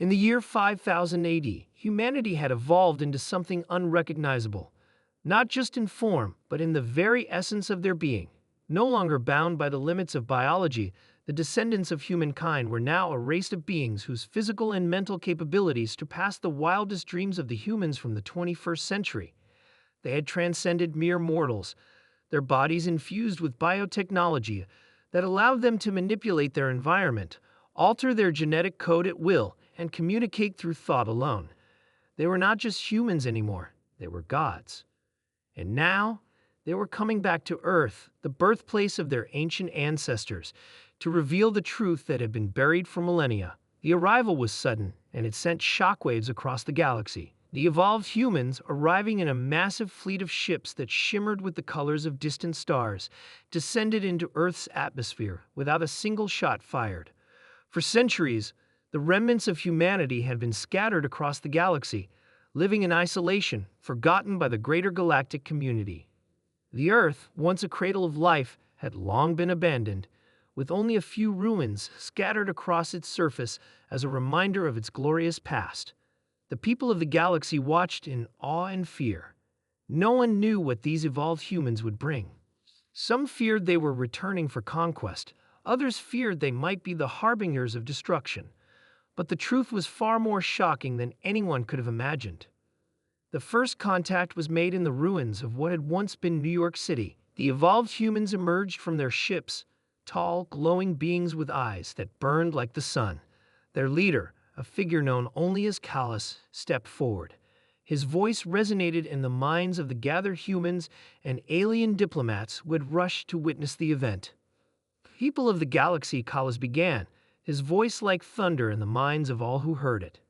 In the year 5000 AD, humanity had evolved into something unrecognizable, not just in form, but in the very essence of their being. No longer bound by the limits of biology, the descendants of humankind were now a race of beings whose physical and mental capabilities surpassed the wildest dreams of the humans from the 21st century. They had transcended mere mortals, their bodies infused with biotechnology that allowed them to manipulate their environment, alter their genetic code at will, and communicate through thought alone. They were not just humans anymore, they were gods. And now, they were coming back to Earth, the birthplace of their ancient ancestors, to reveal the truth that had been buried for millennia. The arrival was sudden, and it sent shockwaves across the galaxy. The evolved humans, arriving in a massive fleet of ships that shimmered with the colors of distant stars, descended into Earth's atmosphere without a single shot fired. For centuries, the remnants of humanity had been scattered across the galaxy, living in isolation, forgotten by the greater galactic community. The Earth, once a cradle of life, had long been abandoned, with only a few ruins scattered across its surface as a reminder of its glorious past. The people of the galaxy watched in awe and fear. No one knew what these evolved humans would bring. Some feared they were returning for conquest, others feared they might be the harbingers of destruction. But the truth was far more shocking than anyone could have imagined. The first contact was made in the ruins of what had once been New York City. The evolved humans emerged from their ships, tall, glowing beings with eyes that burned like the sun. Their leader, a figure known only as Callus, stepped forward. His voice resonated in the minds of the gathered humans and alien diplomats who had rushed to witness the event. "People of the galaxy," Callus began, his voice like thunder in the minds of all who heard it.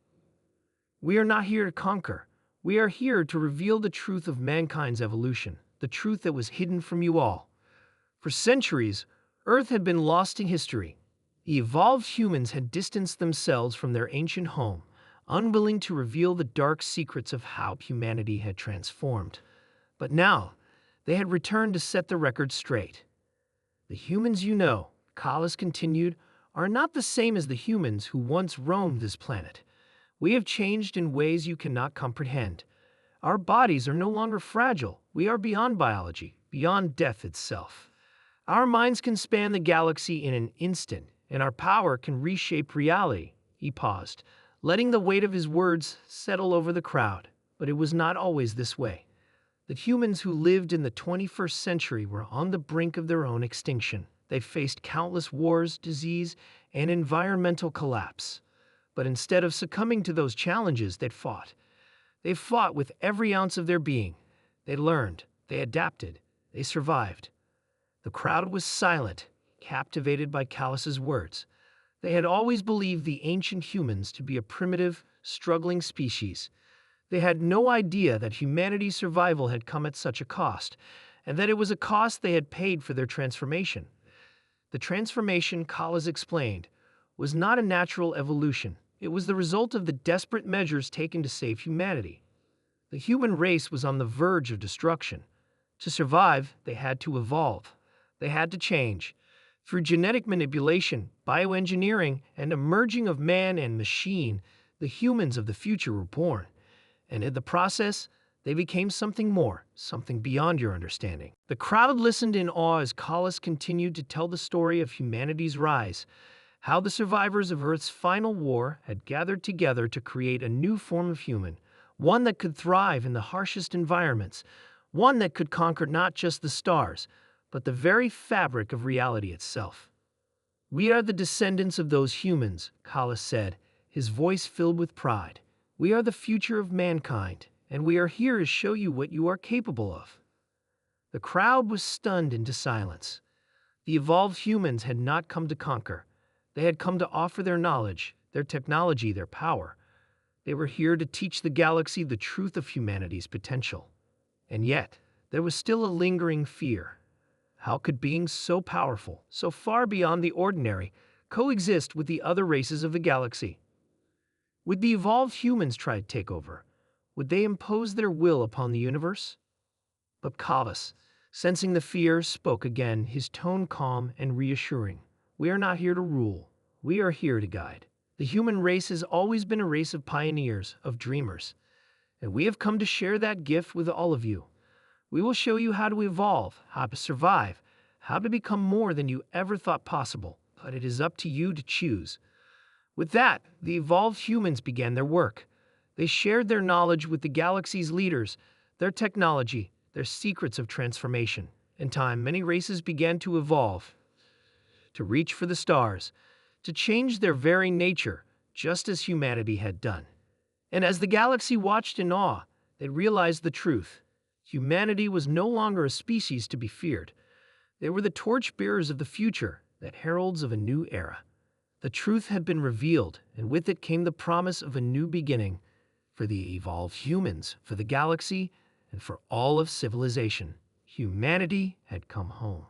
"We are not here to conquer. We are here to reveal the truth of mankind's evolution, the truth that was hidden from you all. For centuries, Earth had been lost in history. The evolved humans had distanced themselves from their ancient home, unwilling to reveal the dark secrets of how humanity had transformed. But now, they had returned to set the record straight. The humans you know," Callus continued, "are not the same as the humans who once roamed this planet. We have changed in ways you cannot comprehend. Our bodies are no longer fragile. We are beyond biology, beyond death itself. Our minds can span the galaxy in an instant, and our power can reshape reality." He paused, letting the weight of his words settle over the crowd. But it was not always this way. The humans who lived in the 21st century were on the brink of their own extinction. They faced countless wars, disease, and environmental collapse. But instead of succumbing to those challenges, they fought. They fought with every ounce of their being. They learned, they adapted, they survived. The crowd was silent, captivated by Callus's words. They had always believed the ancient humans to be a primitive, struggling species. They had no idea that humanity's survival had come at such a cost, and that it was a cost they had paid for their transformation. The transformation, Callus explained, was not a natural evolution. It was the result of the desperate measures taken to save humanity. The human race was on the verge of destruction. To survive, they had to evolve. They had to change. Through genetic manipulation, bioengineering, and a merging of man and machine, the humans of the future were born. And in the process, they became something more, something beyond your understanding. The crowd listened in awe as Callus continued to tell the story of humanity's rise, how the survivors of Earth's final war had gathered together to create a new form of human, one that could thrive in the harshest environments, one that could conquer not just the stars, but the very fabric of reality itself. "We are the descendants of those humans," Callus said, his voice filled with pride. "We are the future of mankind, and we are here to show you what you are capable of." The crowd was stunned into silence. The evolved humans had not come to conquer. They had come to offer their knowledge, their technology, their power. They were here to teach the galaxy the truth of humanity's potential. And yet, there was still a lingering fear. How could beings so powerful, so far beyond the ordinary, coexist with the other races of the galaxy? Would the evolved humans try to take over? Would they impose their will upon the universe? But Callus, sensing the fear, spoke again, his tone calm and reassuring. "We are not here to rule. We are here to guide. The human race has always been a race of pioneers, of dreamers, and we have come to share that gift with all of you. We will show you how to evolve, how to survive, how to become more than you ever thought possible, but it is up to you to choose. With that, the evolved humans began their work. They shared their knowledge with the galaxy's leaders, their technology, their secrets of transformation. In time, many races began to evolve, to reach for the stars, to change their very nature, just as humanity had done. And as the galaxy watched in awe, they realized the truth. Humanity was no longer a species to be feared. They were the torchbearers of the future, the heralds of a new era. The truth had been revealed, and with it came the promise of a new beginning for the evolved humans, for the galaxy, and for all of civilization. Humanity had come home.